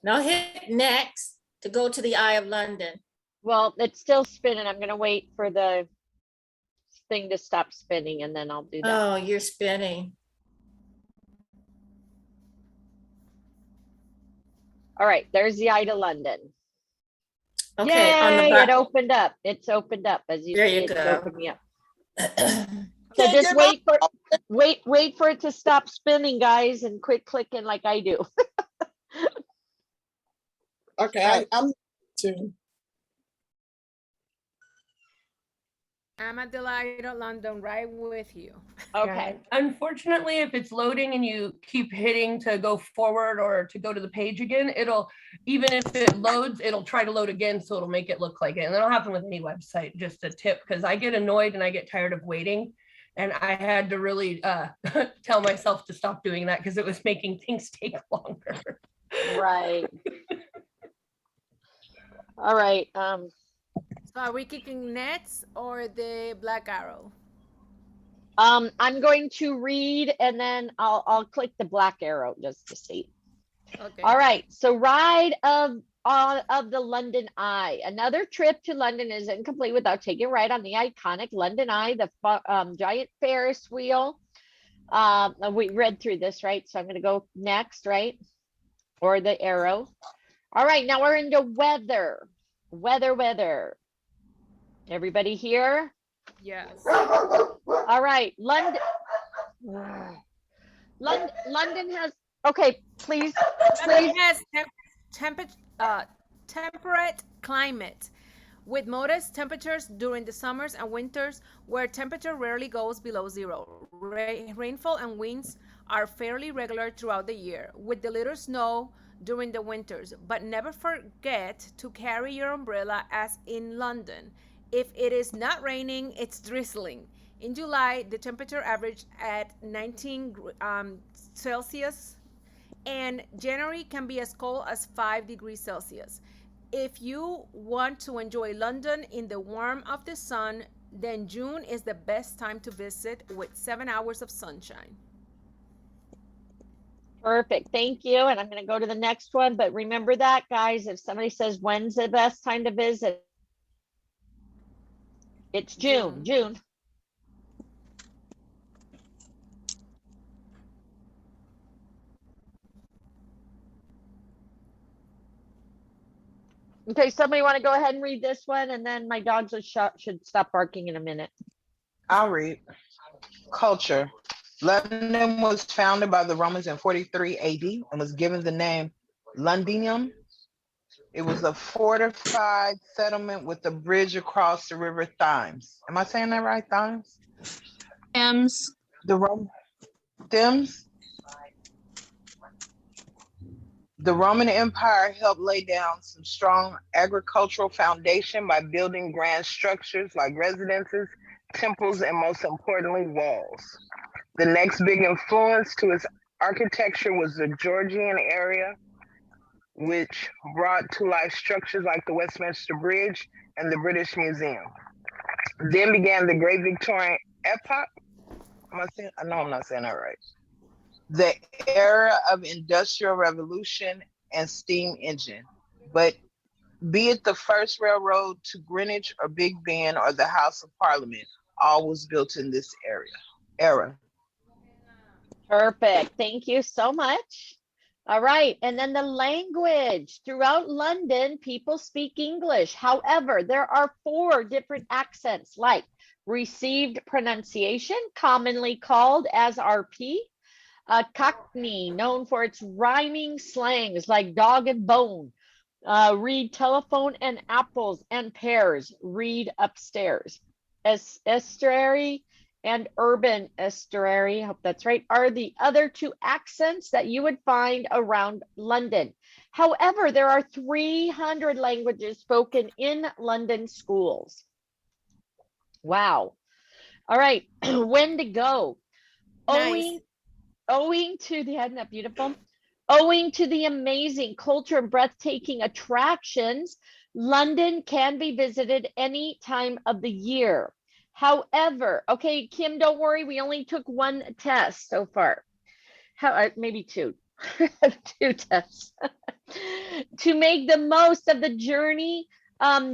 Now hit next to go to the Eye of London. Well, it's still spinning. I'm gonna wait for the thing to stop spinning and then I'll do that. Oh, you're spinning. All right, there's the Eye to London. Okay, Yay, on the it back. opened up. It's opened up as you There see you it's go. opening up. So Can't just get wait for it to stop spinning, guys, and quit clicking like I do. Okay, Right. I'm too. I'm at the light of London right with you. Okay. Yeah. Unfortunately, if it's loading and you keep hitting to go forward or to go to the page again, it'll, even if it loads, it'll try to load again. So it'll make it look like it. And that'll happen with any website, just a tip, because I get annoyed and I get tired of waiting. And I had to really tell myself to stop doing that because it was making things take longer. Right. All right. So are we kicking next or the black arrow? I'm going to read and then I'll click the black arrow just to see. Okay. All right. So ride of the London Eye. Another trip to London is incomplete without taking a ride on the iconic London Eye, the giant Ferris wheel. We read through this, right? So I'm going to go next, right? Or the arrow. All right. Now we're into weather. Weather. Everybody here? Yes. All right, London has, okay, please. London has temperate climate with modest temperatures during the summers and winters where temperature rarely goes below zero. Rainfall and winds are fairly regular throughout the year with the little snow during the winters, but never forget to carry your umbrella as in London. If it is not raining, it's drizzling. In July, the temperature averaged at 19 Celsius, and January can be as cold as 5 degrees Celsius. If you want to enjoy London in the warmth of the sun, then June is the best time to visit with 7 hours of sunshine. Perfect, thank you. And I'm gonna go to the next one, but remember that, guys, if somebody says, when's the best time to visit? It's June. Okay, somebody want to go ahead and read this one, and then my dogs should stop barking in a minute. I'll read. Culture. London was founded by the Romans in 43 AD and was given the name Londinium. It was a fortified settlement with a bridge across the river Thames. Am I saying that right, Thames? Thames. Thames? The Roman Empire helped lay down some strong agricultural foundation by building grand structures like residences, temples, and most importantly, walls. The next big influence to its architecture was the Georgian area, which brought to life structures like the Westminster Bridge and the British Museum. Then began the Great Victorian epoch. I know I'm not saying that right. The era of Industrial Revolution and steam engine. But be it the first railroad to Greenwich or Big Ben or the House of Parliament, all was built in this era. Perfect, thank you so much. All right, and then the language. Throughout London, people speak English. However, there are 4 different accents like received pronunciation, commonly called as RP, Cockney, known for its rhyming slangs like dog and bone, read telephone and apples and pears, read upstairs. Estuary and urban estuary, I hope that's right, are the other 2 accents that you would find around London. However, there are 300 languages spoken in London schools. Wow. All right, when to go? Nice. Owing to the, isn't that beautiful? Owing to the amazing culture and breathtaking attractions, London can be visited any time of the year. However, okay, Kim, don't worry, we only took one test so far. Maybe two, two tests. To make the most of the journey,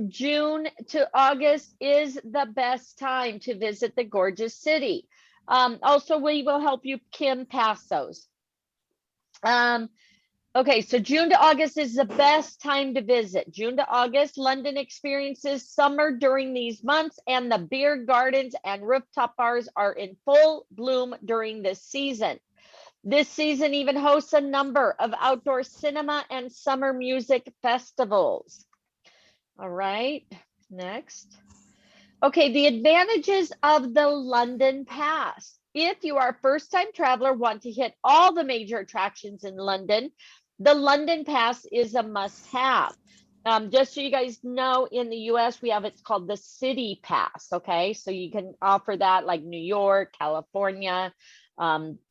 June to August is the best time to visit the gorgeous city. Also, we will help you, Kim, pass those. Okay, so June to August is the best time to visit. June to August, London experiences summer during these months, and the beer gardens and rooftop bars are in full bloom during this season. This season even hosts a number of outdoor cinema and summer music festivals. All right, next. Okay, the advantages of the London Pass. If you are a first-time traveler, want to hit all the major attractions in London, the London Pass is a must-have. Just so you guys know, in the US, we have it's called the City Pass, okay? So you can offer that like New York, California,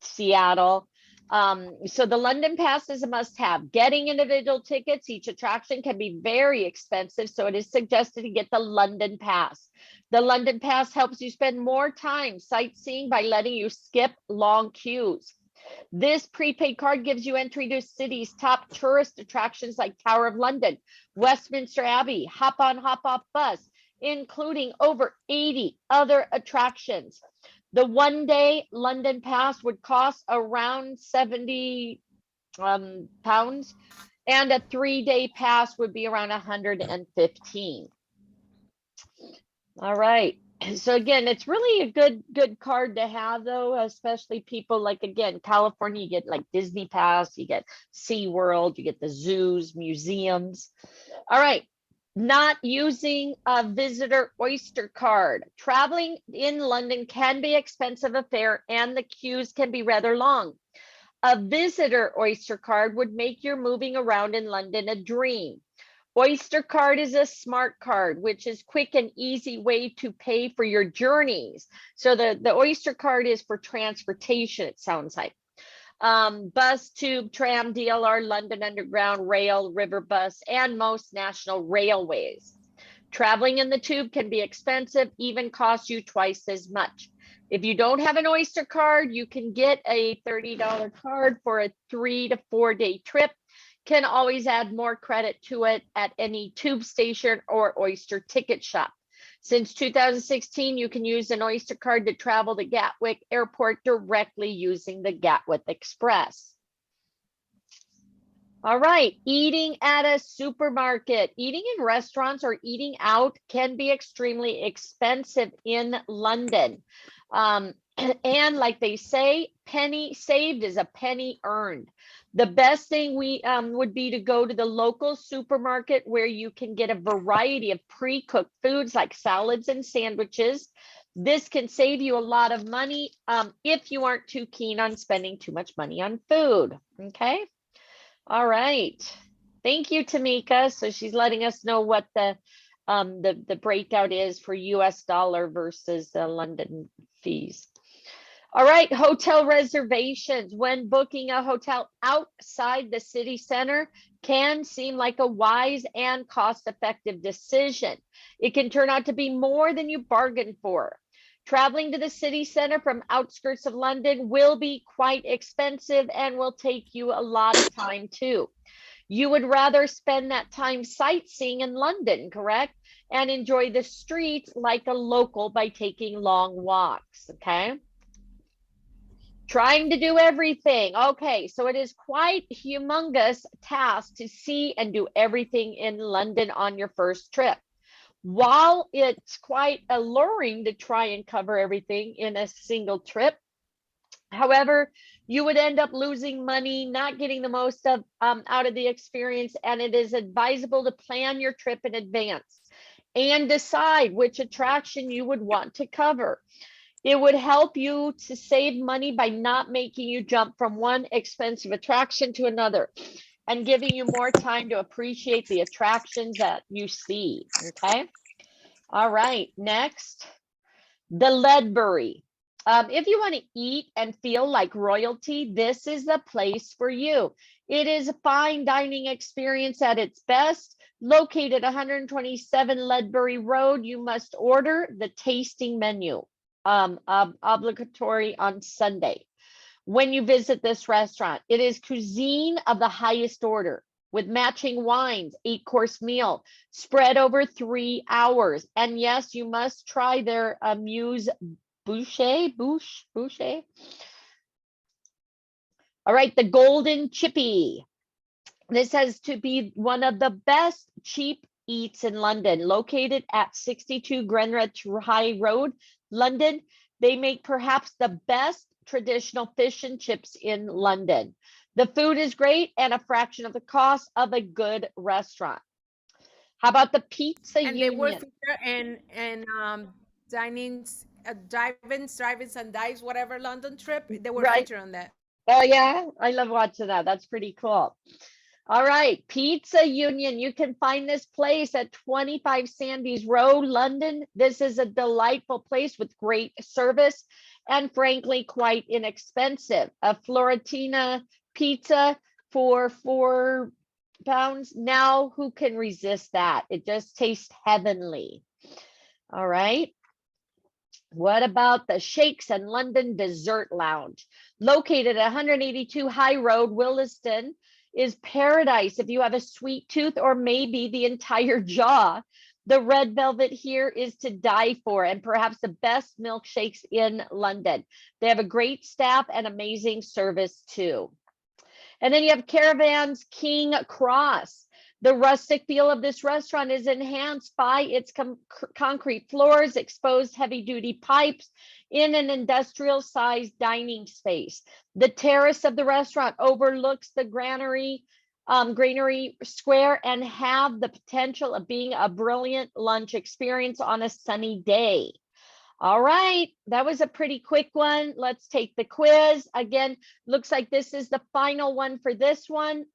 Seattle. So the London Pass is a must-have. Getting individual tickets, each attraction can be very expensive, so it is suggested to get the London Pass. The London Pass helps you spend more time sightseeing by letting you skip long queues. This prepaid card gives you entry to city's top tourist attractions like Tower of London, Westminster Abbey, hop on, hop off bus, including over 80 other attractions. The one-day London Pass would cost around 70 pounds, and a 3-day pass would be around 115. All right. So again, it's really a good card to have, though, especially people like, again, California, you get like Disney Pass, you get SeaWorld, you get the zoos, museums. All right. Not using a visitor Oyster card. Traveling in London can be an expensive affair, and the queues can be rather long. A visitor Oyster card would make your moving around in London a dream. Oyster card is a smart card, which is quick and easy way to pay for your journeys. So the Oyster card is for transportation, it sounds like. Bus, tube, tram, DLR, London Underground, rail, river bus, and most national railways. Traveling in the tube can be expensive, even cost you twice as much. If you don't have an Oyster card, you can get a $30 card for a 3 to 4 day trip. Can always add more credit to it at any tube station or Oyster ticket shop. Since 2016, you can use an Oyster card to travel to Gatwick Airport directly using the Gatwick Express. All right, eating at a supermarket. Eating in restaurants or eating out can be extremely expensive in London. And like they say, penny saved is a penny earned. The best thing would be to go to the local supermarket where you can get a variety of pre-cooked foods like salads and sandwiches. This can save you a lot of money if you aren't too keen on spending too much money on food. Okay. All right. Thank you, Tamika. So she's letting us know what the breakout is for US dollar versus the London fees. All right, hotel reservations. When booking a hotel outside the city center can seem like a wise and cost-effective decision. It can turn out to be more than you bargained for. Traveling to the city center from outskirts of London will be quite expensive and will take you a lot of time too. You would rather spend that time sightseeing in London, correct? And enjoy the streets like a local by taking long walks, okay? Trying to do everything. Okay, so it is quite a humongous task to see and do everything in London on your first trip. While it's quite alluring to try and cover everything in a single trip, however, you would end up losing money, not getting the most of out of the experience, and it is advisable to plan your trip in advance and decide which attraction you would want to cover. It would help you to save money by not making you jump from one expensive attraction to another and giving you more time to appreciate the attractions that you see, okay? All right, next, the Ledbury. If you want to eat and feel like royalty, this is the place for you. It is a fine dining experience at its best. Located 127 Ledbury Road, you must order the tasting menu, obligatory on Sunday. When you visit this restaurant, it is cuisine of the highest order with matching wines, 8-course meal spread over 3 hours. And yes, you must try their boucher. All right, the Golden Chippy. This has to be one of the best cheap eats in London, located at 62 Greenwich High Road, London. They make perhaps the best traditional fish and chips in London. The food is great and a fraction of the cost of a good restaurant. How about the Pizza And they were Union? featured in dinings, drive-ins and dives, whatever London trip. They were Right. featured on that. Oh yeah, I love watching that. That's pretty cool. All right, Pizza Union. You can find this place at 25 Sandys Road, London. This is a delightful place with great service and frankly quite inexpensive. A Florentina pizza for £4. Now, who can resist that? It just tastes heavenly. All right. What about the Shakes and London Dessert Lounge? Located at 182 High Road, Williston, is paradise if you have a sweet tooth or maybe the entire jaw. The red velvet here is to die for and perhaps the best milkshakes in London. They have a great staff and amazing service too. And then you have Caravan's King Cross. The rustic feel of this restaurant is enhanced by its concrete floors, exposed heavy-duty pipes in an industrial-sized dining space. The terrace of the restaurant overlooks the granary square and have the potential of being a brilliant lunch experience on a sunny day. All right, that was a pretty quick one. Let's take the quiz. Again, looks like this is the final one for this one.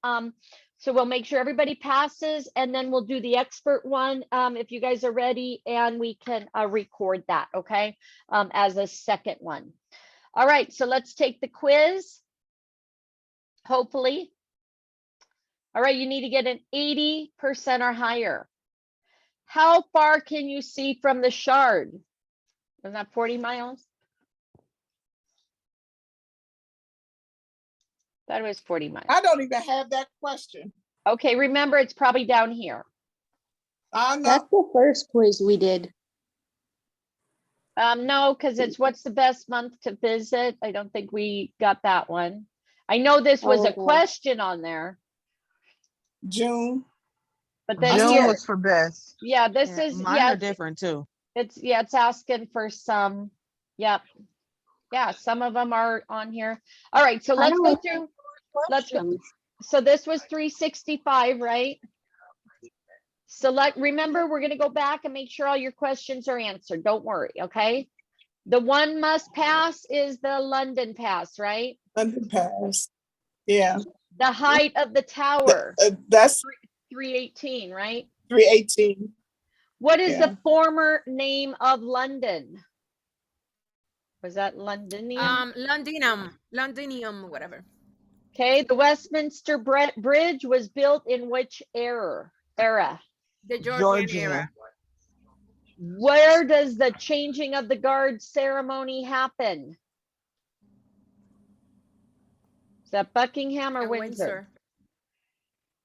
So we'll make sure everybody passes and then we'll do the expert one if you guys are ready, and we can record that, okay, as a second one. All right, so let's take the quiz, hopefully. All right, you need to get an 80% or higher. How far can you see from the Shard? Isn't that 40 miles? That was 40 miles. I don't even have that question. Okay, remember, it's probably down here. I know. That's the first quiz we did. No, because it's what's the best month to visit. I don't think we got that one. I know this was a question on there. June. But then June here, was for best. yeah, this is, Mine yeah, are different too. it's asking for some, yep. Yeah, some of them are on here. All right, so let's go through. Let's go. So this was 365, right? Remember, we're going to go back and make sure all your questions are answered. Don't worry, okay? The one must pass is the London Pass, right? London Pass. Yeah. The height of the tower. That's 318, right? 318. What is the former name of London? Was that Londinium? Londinium, whatever. Okay, the Westminster Bridge was built in which era? The Georgian era. Where does the changing of the guard ceremony happen? Is that Buckingham or Windsor?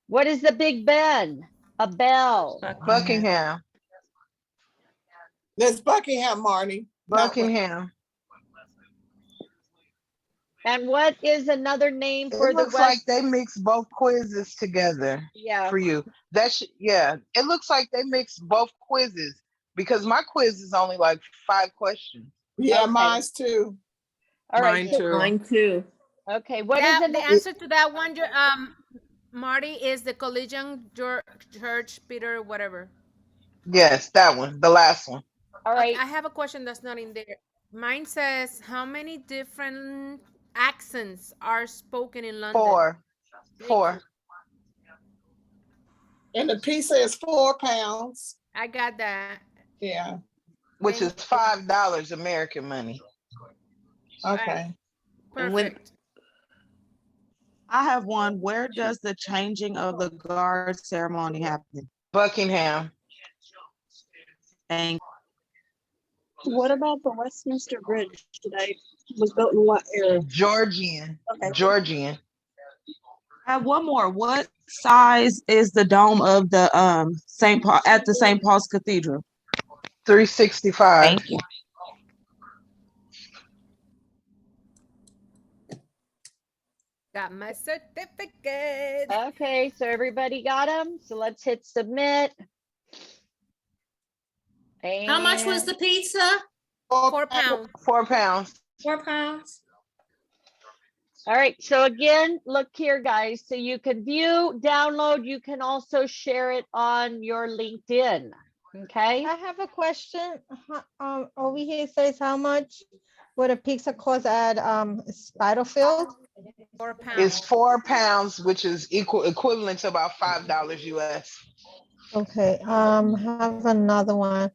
What is the Big Ben? A bell. Buckingham. That's Buckingham, Marnie. Buckingham. And what is another name for it the looks like they mixed both quizzes together. Yeah. For you. Yeah. It looks like they mixed both quizzes because my quiz is only like 5 questions. Yeah, okay. Mine's too. All right. Mine too. Okay. What is the answer to that one? Marty, is the Collegian Church Peter whatever. Yes, that one, the last one. All right. I have a question that's not in there. Mine says, how many different accents are spoken in London? 4. And the pizza is £4. I got that. Yeah. Which is $5 American money. Okay. Perfect. I have one. Where does the changing of the guard ceremony happen? Buckingham. And What about the Westminster Bridge today? Was built in what era? Georgian. Okay. Georgian. I have one more. What size is the dome of the St. Paul at the St. Paul's Cathedral? 365. Thank you. Got my certificate. Okay, so everybody got them. So let's hit submit. How much was the pizza? £4. 4 pounds. 4 pounds. All right, so again, look here, guys. So you can view, download, you can also share it on your LinkedIn. Okay. I have a question. Over here it says how much would a pizza cost at Spitalfield? £4. It's 4 pounds, which is equivalent to about $5 US. Okay, have another one.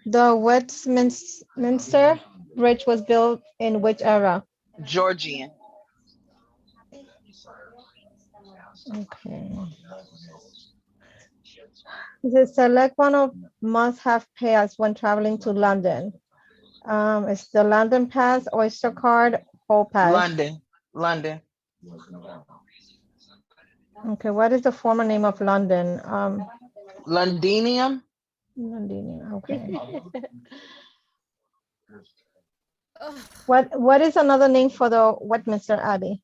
The Westminster Bridge was built in which era? Georgian. Okay. The select one of must-have pairs when traveling to London. It's the London Pass, Oyster card, Hall Pass. London. Okay, what is the former name of London? Londinium. Londinium, okay. What is another name for the Westminster Abbey?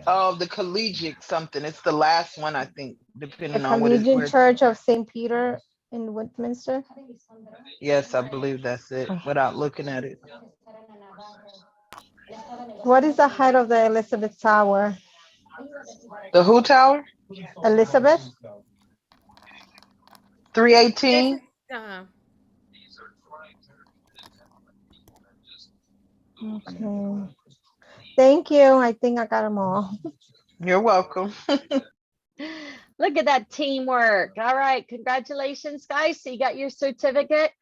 Oh, the collegiate something. It's the last one, I think, depending The on what it Collegiate is. Church of St. Peter in Westminster? Yes, I believe that's it, without looking at it. What is the height of the Elizabeth Tower? The who tower? Elizabeth? 318. Okay. Thank you. I think I got them all. You're welcome. Look at that teamwork. All right, congratulations, guys. So you got your certificate.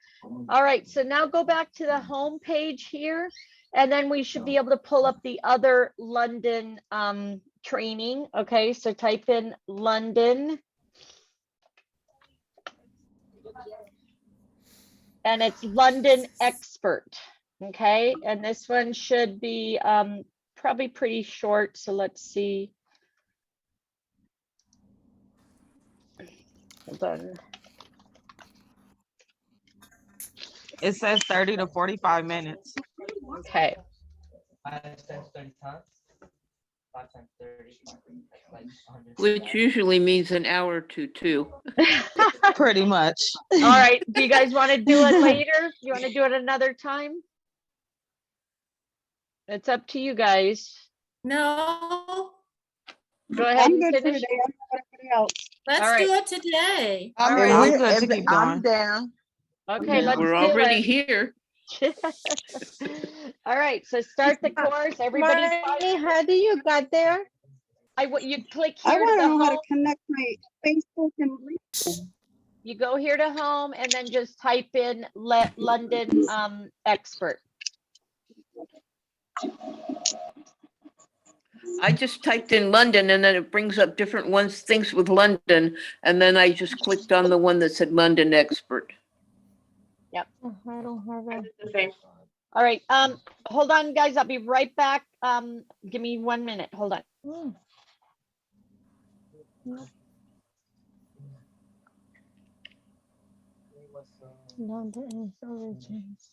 All right, so now go back to the home page here, and then we should be able to pull up the other London training. Okay, so type in London. And it's London Expert. Okay, and this one should be probably pretty short. So let's see. Hold on. It says 30 to 45 minutes. Okay. Which usually means an hour to two. Pretty much. All right. Do you guys want to do it later? You want to do it another time? It's up to you guys. No. Go ahead I'm and good for finish. today. I'm good for everybody else. Let's All right. do it today. All I'm, right. I'm good to keep I'm going. down. Okay, let's We're do already it. here. All right, so start the course. Everybody, Marnie, how do you get there? you click I here to want the to know how to home. connect my Facebook and LinkedIn. You go here to home and then just type in London Expert. I just typed in London and then it brings up different ones, things with London. And then I just clicked on the one that said London Expert. Yep. I don't have it. All right. Hold on, guys. I'll be right back. Give me 1 minute. Hold on. London Origins.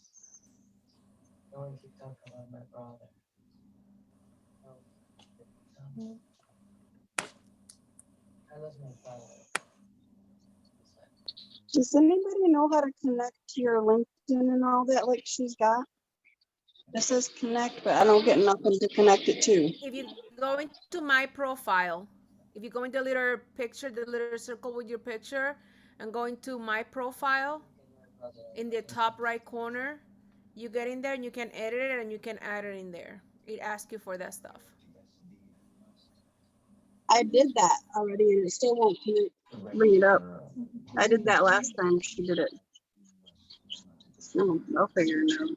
Does anybody know how to connect to your LinkedIn and all that like she's got? It says connect, but I don't get nothing to connect it to. If you go into my profile, if you go into the little picture, the little circle with your picture, and go into my profile, in the top right corner, you get in there and you can edit it and you can add it in there. It asks you for that stuff. I did that already and it still won't bring it up. I did that last time she did it. No, I'll figure it out.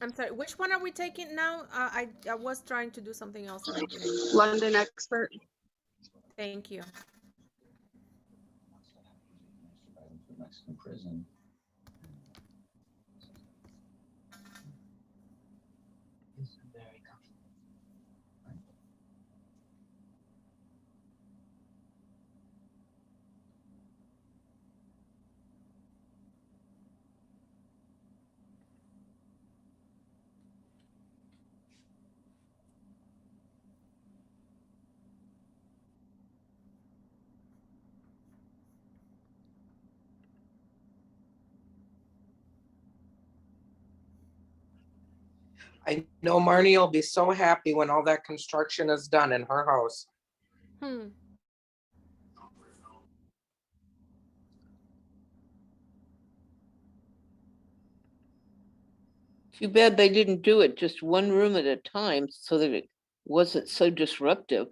I'm sorry, which one are we taking now? I was trying to do something else and I didn't. London Expert. Thank you. I know Marnie will be so happy when all that construction is done in her house. Hmm. Too bad they didn't do it just one room at a time so that it wasn't so disruptive.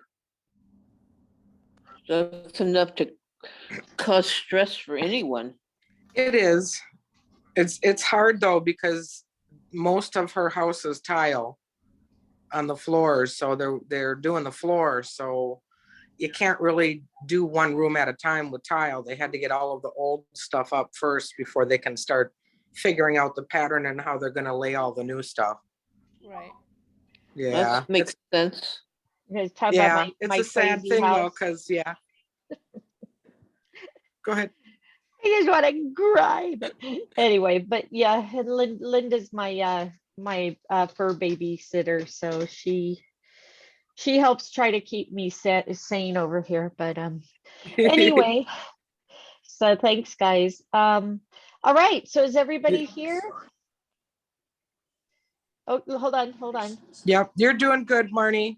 That's enough to cause stress for anyone. It is. It's hard though, because most of her house is tile on the floors, so they're doing the floor, so you can't really do one room at a time with tile. They had to get all of the old stuff up first before they can start figuring out the pattern and how they're going to lay all the new stuff. Right. Yeah, That makes sense. Let's talk yeah, about it's my a sad crazy thing though, house. because yeah. Go ahead. I just want to cry, but anyway, but yeah, and Linda's my fur babysitter, so she helps try to keep me sane over here. But anyway, so thanks, guys. All right, so is everybody here? Oh, hold on. Yep, you're doing good, Marnie.